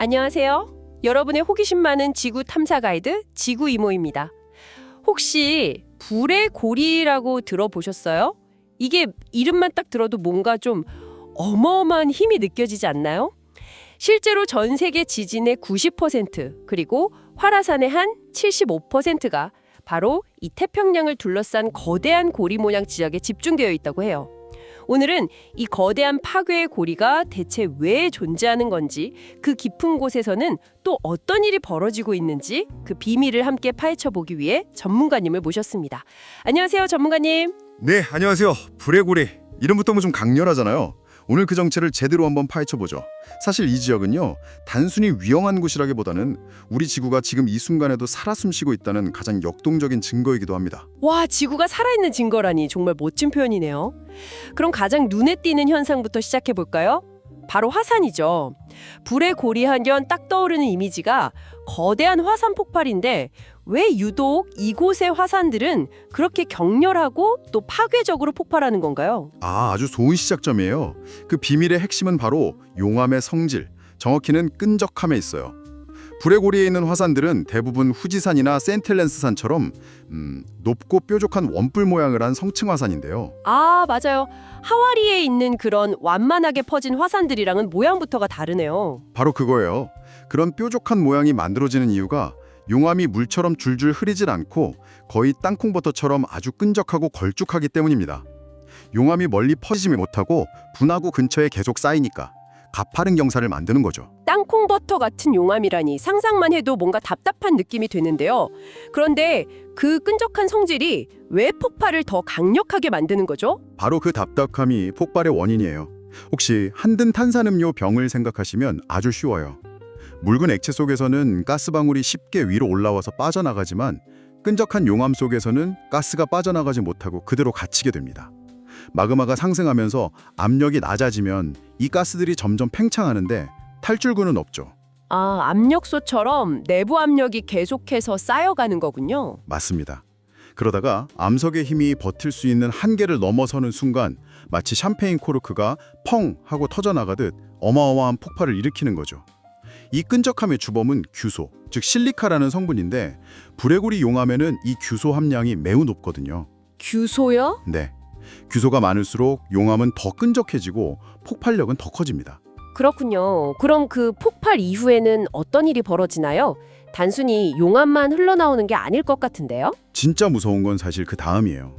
안녕하세요. 여러분의 호기심 많은 지구 탐사 가이드 지구 이모입니다. 혹시 불의 고리라고 들어보셨어요? 이게 이름만 딱 들어도 뭔가 좀 어마어마한 힘이 느껴지지 않나요? 실제로 전 세계 지진의 90% 그리고 활화산의 한 75%가 바로 이 태평양을 둘러싼 거대한 고리 모양 지역에 집중되어 있다고 해요. 오늘은 이 거대한 파괴의 고리가 대체 왜 존재하는 건지, 그 깊은 곳에서는 또 어떤 일이 벌어지고 있는지 그 비밀을 함께 파헤쳐 보기 위해 전문가님을 모셨습니다. 안녕하세요, 전문가님. 네, 안녕하세요. 불의 고리. 이름부터 좀 강렬하잖아요. 오늘 그 정체를 제대로 한번 파헤쳐보죠. 사실 이 지역은요, 단순히 위험한 곳이라기보다는 우리 지구가 지금 이 순간에도 살아 숨쉬고 있다는 가장 역동적인 증거이기도 합니다. 와, 지구가 살아있는 증거라니 정말 멋진 표현이네요. 그럼 가장 눈에 띄는 현상부터 시작해 볼까요? 바로 화산이죠. 불의 고리 하면 딱 떠오르는 이미지가 거대한 화산 폭발인데, 왜 유독 이곳의 화산들은 그렇게 격렬하고 또 파괴적으로 폭발하는 건가요? 아주 좋은 시작점이에요. 그 비밀의 핵심은 바로 용암의 성질, 정확히는 끈적함에 있어요. 불의 고리에 있는 화산들은 대부분 후지산이나 센텔렌스산처럼 높고 뾰족한 원뿔 모양을 한 성층 화산인데요. 아, 맞아요. 하와이에 있는 그런 완만하게 퍼진 화산들이랑은 모양부터가 다르네요. 바로 그거예요. 그런 뾰족한 모양이 만들어지는 이유가 용암이 물처럼 줄줄 흐리질 않고 거의 땅콩버터처럼 아주 끈적하고 걸쭉하기 때문입니다. 용암이 멀리 퍼지지 못하고 분화구 근처에 계속 쌓이니까 가파른 경사를 만드는 거죠. 땅콩버터 같은 용암이라니 상상만 해도 뭔가 답답한 느낌이 드는데요. 그런데 그 끈적한 성질이 왜 폭발을 더 강력하게 만드는 거죠? 바로 그 답답함이 폭발의 원인이에요. 혹시 한든 탄산음료 병을 생각하시면 아주 쉬워요. 묽은 액체 속에서는 가스방울이 쉽게 위로 올라와서 빠져나가지만 끈적한 용암 속에서는 가스가 빠져나가지 못하고 그대로 갇히게 됩니다. 마그마가 상승하면서 압력이 낮아지면 이 가스들이 점점 팽창하는데 탈출구는 없죠. 아, 압력소처럼 내부 압력이 계속해서 쌓여가는 거군요. 맞습니다. 그러다가 암석의 힘이 버틸 수 있는 한계를 넘어서는 순간 마치 샴페인 코르크가 펑 하고 터져나가듯 어마어마한 폭발을 일으키는 거죠. 이 끈적함의 주범은 규소, 즉 실리카라는 성분인데 불의 고리 용암에는 이 규소 함량이 매우 높거든요. 규소요? 네, 규소가 많을수록 용암은 더 끈적해지고 폭발력은 더 커집니다. 그렇군요. 그럼 그 폭발 이후에는 어떤 일이 벌어지나요? 단순히 용암만 흘러나오는 게 아닐 것 같은데요? 진짜 무서운 건 사실 그 다음이에요.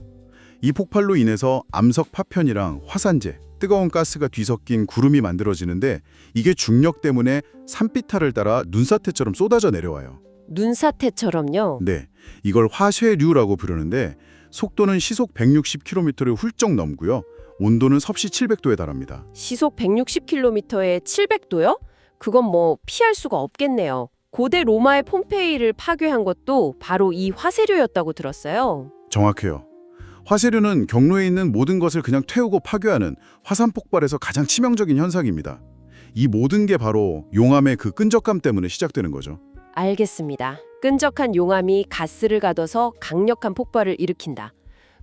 이 폭발로 인해서 암석 파편이랑 화산재, 뜨거운 가스가 뒤섞인 구름이 만들어지는데 이게 중력 때문에 산비탈을 따라 눈사태처럼 쏟아져 내려와요. 눈사태처럼요? 네, 이걸 화쇄류라고 부르는데 속도는 시속 160km를 훌쩍 넘고요. 온도는 섭씨 700도에 달합니다. 시속 160km에 700도요? 그건 뭐 피할 수가 없겠네요. 고대 로마의 폼페이를 파괴한 것도 바로 이 화쇄류였다고 들었어요. 정확해요. 화쇄류는 경로에 있는 모든 것을 그냥 태우고 파괴하는 화산 폭발에서 가장 치명적인 현상입니다. 이 모든 게 바로 용암의 그 끈적감 때문에 시작되는 거죠. 알겠습니다. 끈적한 용암이 가스를 가둬서 강력한 폭발을 일으킨다.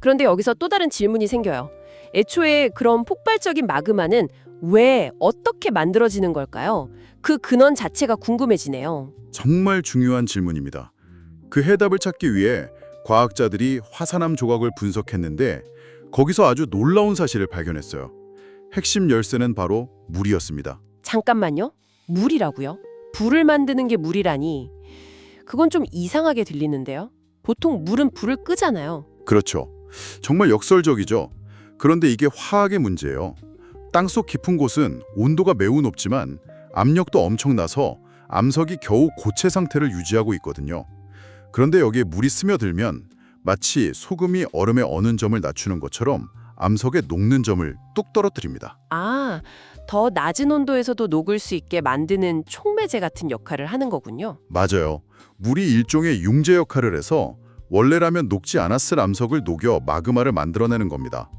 그런데 여기서 또 다른 질문이 생겨요. 애초에 그런 폭발적인 마그마는 왜, 어떻게 만들어지는 걸까요? 그 근원 자체가 궁금해지네요. 정말 중요한 질문입니다. 그 해답을 찾기 위해 과학자들이 화산암 조각을 분석했는데 거기서 아주 놀라운 사실을 발견했어요. 핵심 열쇠는 바로 물이었습니다. 잠깐만요. 물이라고요? 불을 만드는 게 물이라니. 그건 좀 이상하게 들리는데요. 보통 물은 불을 끄잖아요. 그렇죠. 정말 역설적이죠. 그런데 이게 화학의 문제예요. 땅속 깊은 곳은 온도가 매우 높지만 압력도 엄청나서 암석이 겨우 고체 상태를 유지하고 있거든요. 그런데 여기에 물이 스며들면 마치 소금이 얼음에 어는 점을 낮추는 것처럼 암석의 녹는 점을 뚝 떨어뜨립니다. 아, 더 낮은 온도에서도 녹을 수 있게 만드는 촉매제 같은 역할을 하는 거군요. 맞아요. 물이 일종의 융제 역할을 해서 원래라면 녹지 않았을 암석을 녹여 마그마를 만들어내는 겁니다.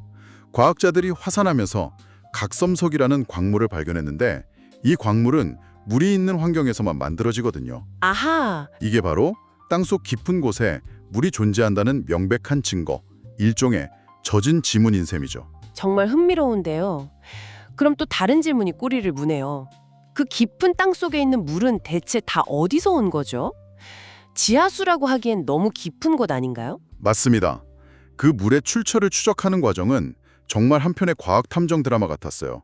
과학자들이 화산하면서 각섬석이라는 광물을 발견했는데 이 광물은 물이 있는 환경에서만 만들어지거든요. 아하, 이게 바로 땅속 깊은 곳에 물이 존재한다는 명백한 증거, 일종의 젖은 지문인 셈이죠. 정말 흥미로운데요. 그럼 또 다른 질문이 꼬리를 무네요. 그 깊은 땅 속에 있는 물은 대체 다 어디서 온 거죠? 지하수라고 하기엔 너무 깊은 곳 아닌가요? 맞습니다. 그 물의 출처를 추적하는 과정은 정말 한편의 과학 탐정 드라마 같았어요.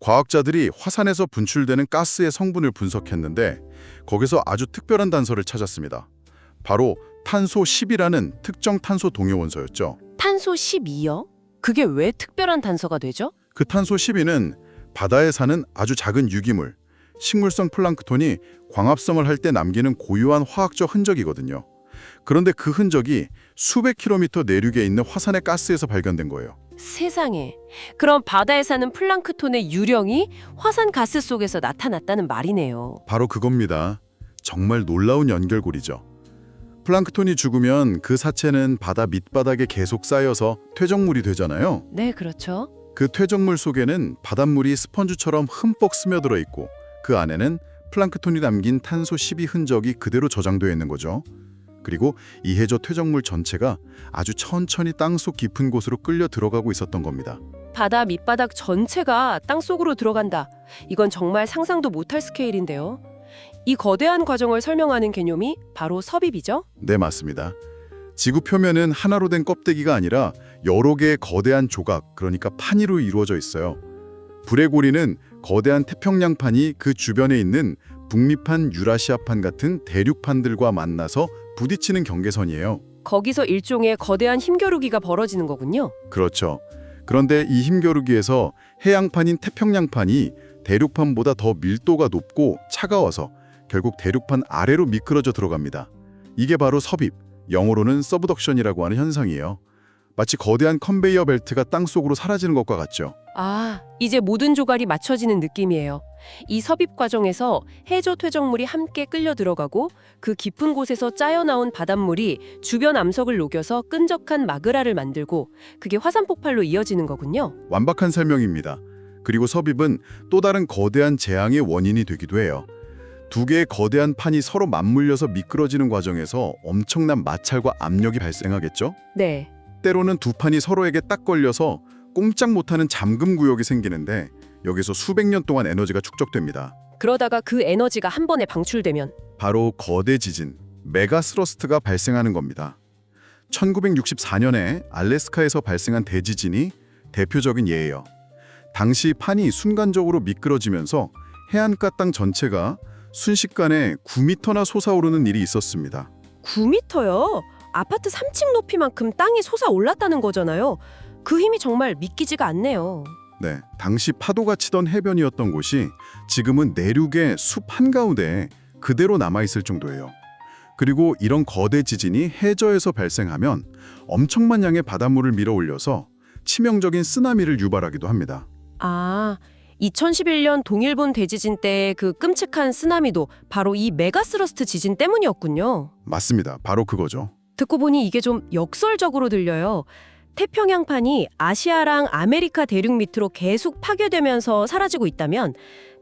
과학자들이 화산에서 분출되는 가스의 성분을 분석했는데 거기서 아주 특별한 단서를 찾았습니다. 바로 탄소 10이라는 특정 탄소 동요 원소였죠. 탄소 12요? 그게 왜 특별한 단서가 되죠? 그 탄소 12는 바다에 사는 아주 작은 유기물, 식물성 플랑크톤이 광합성을 할 때 남기는 고유한 화학적 흔적이거든요. 그런데 그 흔적이 수백 킬로미터 내륙에 있는 화산의 가스에서 발견된 거예요. 세상에. 그럼 바다에 사는 플랑크톤의 유령이 화산 가스 속에서 나타났다는 말이네요. 바로 그겁니다. 정말 놀라운 연결고리죠. 플랑크톤이 죽으면 그 사체는 바다 밑바닥에 계속 쌓여서 퇴적물이 되잖아요. 네, 그렇죠. 그 퇴적물 속에는 바닷물이 스펀지처럼 흠뻑 스며들어 있고 그 안에는 플랑크톤이 남긴 탄소 12 흔적이 그대로 저장되어 있는 거죠. 그리고 이 해저 퇴적물 전체가 아주 천천히 땅속 깊은 곳으로 끌려 들어가고 있었던 겁니다. 바다 밑바닥 전체가 땅속으로 들어간다. 이건 정말 상상도 못할 스케일인데요. 이 거대한 과정을 설명하는 개념이 바로 섭입이죠? 네, 맞습니다. 지구 표면은 하나로 된 껍데기가 아니라 여러 개의 거대한 조각, 그러니까 판으로 이루어져 있어요. 불의 고리는 거대한 태평양판이 그 주변에 있는 북미판, 유라시아판 같은 대륙판들과 만나서 부딪히는 경계선이에요. 거기서 일종의 거대한 힘겨루기가 벌어지는 거군요. 그렇죠. 그런데 이 힘겨루기에서 해양판인 태평양판이 대륙판보다 더 밀도가 높고 차가워서 결국 대륙판 아래로 미끄러져 들어갑니다. 이게 바로 섭입, 영어로는 서브덕션이라고 하는 현상이에요. 마치 거대한 컨베이어 벨트가 땅속으로 사라지는 것과 같죠. 아, 이제 모든 조각이 맞춰지는 느낌이에요. 이 섭입 과정에서 해저 퇴적물이 함께 끌려 들어가고 그 깊은 곳에서 짜여 나온 바닷물이 주변 암석을 녹여서 끈적한 마그라를 만들고 그게 화산 폭발로 이어지는 거군요. 완벽한 설명입니다. 그리고 섭입은 또 다른 거대한 재앙의 원인이 되기도 해요. 두 개의 거대한 판이 서로 맞물려서 미끄러지는 과정에서 엄청난 마찰과 압력이 발생하겠죠? 네. 때로는 두 판이 서로에게 딱 걸려서 꼼짝 못하는 잠금 구역이 생기는데 여기서 수백 년 동안 에너지가 축적됩니다. 그러다가 그 에너지가 한 번에 방출되면 바로 거대 지진, 메가스러스트가 발생하는 겁니다. 1964년에 알래스카에서 발생한 대지진이 대표적인 예예요. 당시 판이 순간적으로 미끄러지면서 해안가 땅 전체가 순식간에 9m나 솟아오르는 일이 있었습니다. 9m요? 아파트 3층 높이만큼 땅이 솟아올랐다는 거잖아요. 그 힘이 정말 믿기지가 않네요. 네, 당시 파도가 치던 해변이었던 곳이 지금은 내륙의 숲 한가운데에 그대로 남아있을 정도예요. 그리고 이런 거대 지진이 해저에서 발생하면 엄청난 양의 바닷물을 밀어올려서 치명적인 쓰나미를 유발하기도 합니다. 아, 2011년 동일본 대지진 때의 그 끔찍한 쓰나미도 바로 이 메가스러스트 지진 때문이었군요. 맞습니다. 바로 그거죠. 듣고 보니 이게 좀 역설적으로 들려요. 태평양판이 아시아랑 아메리카 대륙 밑으로 계속 파괴되면서 사라지고 있다면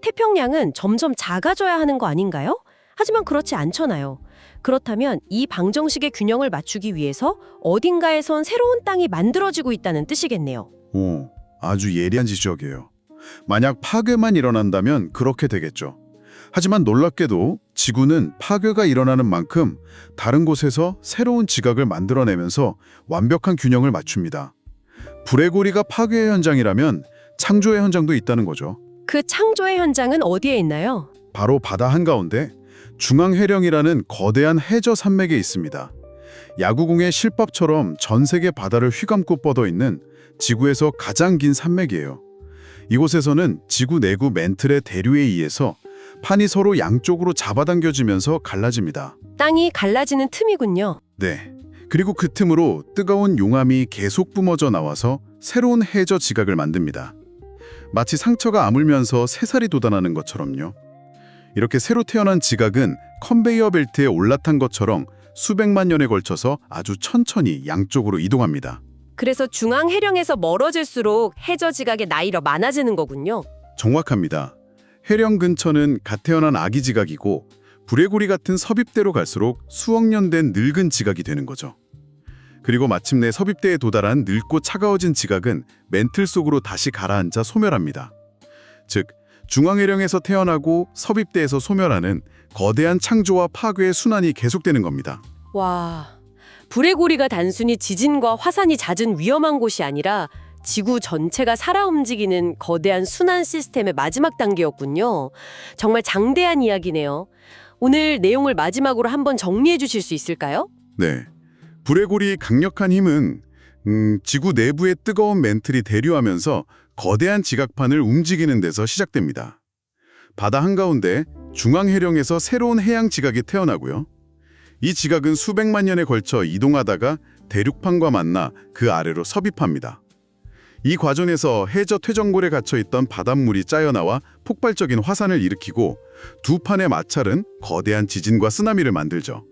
태평양은 점점 작아져야 하는 거 아닌가요? 하지만 그렇지 않잖아요. 그렇다면 이 방정식의 균형을 맞추기 위해서 어딘가에선 새로운 땅이 만들어지고 있다는 뜻이겠네요. 오, 아주 예리한 지적이에요. 만약 파괴만 일어난다면 그렇게 되겠죠. 하지만 놀랍게도 지구는 파괴가 일어나는 만큼 다른 곳에서 새로운 지각을 만들어내면서 완벽한 균형을 맞춥니다. 불의 고리가 파괴의 현장이라면 창조의 현장도 있다는 거죠. 그 창조의 현장은 어디에 있나요? 바로 바다 한가운데 중앙해령이라는 거대한 해저 산맥에 있습니다. 야구공의 실밥처럼 전 세계 바다를 휘감고 뻗어 있는 지구에서 가장 긴 산맥이에요. 이곳에서는 지구 내구 멘틀의 대류에 의해서 판이 서로 양쪽으로 잡아당겨지면서 갈라집니다. 땅이 갈라지는 틈이군요. 네. 그리고 그 틈으로 뜨거운 용암이 계속 뿜어져 나와서 새로운 해저 지각을 만듭니다. 마치 상처가 아물면서 새살이 돋아나는 것처럼요. 이렇게 새로 태어난 지각은 컨베이어 벨트에 올라탄 것처럼 수백만 년에 걸쳐서 아주 천천히 양쪽으로 이동합니다. 그래서 중앙 해령에서 멀어질수록 해저 지각의 나이가 많아지는 거군요. 정확합니다. 해령 근처는 갓 태어난 아기 지각이고 불의 고리 같은 섭입대로 갈수록 수억 년 된 늙은 지각이 되는 거죠. 그리고 마침내 섭입대에 도달한 늙고 차가워진 지각은 멘틀 속으로 다시 가라앉아 소멸합니다. 즉, 중앙해령에서 태어나고 섭입대에서 소멸하는 거대한 창조와 파괴의 순환이 계속되는 겁니다. 와, 불의 고리가 단순히 지진과 화산이 잦은 위험한 곳이 아니라 지구 전체가 살아 움직이는 거대한 순환 시스템의 마지막 단계였군요. 정말 장대한 이야기네요. 오늘 내용을 마지막으로 한번 정리해 주실 수 있을까요? 네. 불의 고리의 강력한 힘은 지구 내부의 뜨거운 멘틀이 대류하면서 거대한 지각판을 움직이는 데서 시작됩니다. 바다 한가운데 중앙해령에서 새로운 해양 지각이 태어나고요. 이 지각은 수백만 년에 걸쳐 이동하다가 대륙판과 만나 그 아래로 섭입합니다. 이 과정에서 해저 퇴적골에 갇혀있던 바닷물이 짜여나와 폭발적인 화산을 일으키고 두 판의 마찰은 거대한 지진과 쓰나미를 만들죠.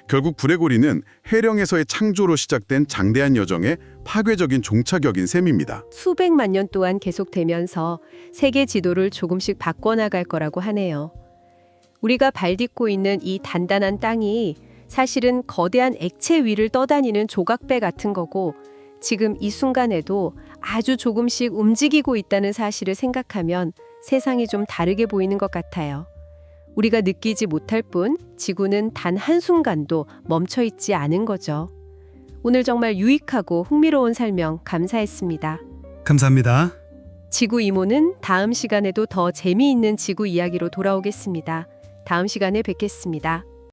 결국 불의 고리는 해령에서의 창조로 시작된 장대한 여정의 파괴적인 종착역인 셈입니다. 수백만 년 동안 계속되면서 세계 지도를 조금씩 바꿔나갈 거라고 하네요. 우리가 발딛고 있는 이 단단한 땅이 사실은 거대한 액체 위를 떠다니는 조각배 같은 거고, 지금 이 순간에도 아주 조금씩 움직이고 있다는 사실을 생각하면 세상이 좀 다르게 보이는 것 같아요. 우리가 느끼지 못할 뿐 지구는 단 한순간도 멈춰 있지 않은 거죠. 오늘 정말 유익하고 흥미로운 설명 감사했습니다. 감사합니다. 지구 이모는 다음 시간에도 더 재미있는 지구 이야기로 돌아오겠습니다. 다음 시간에 뵙겠습니다.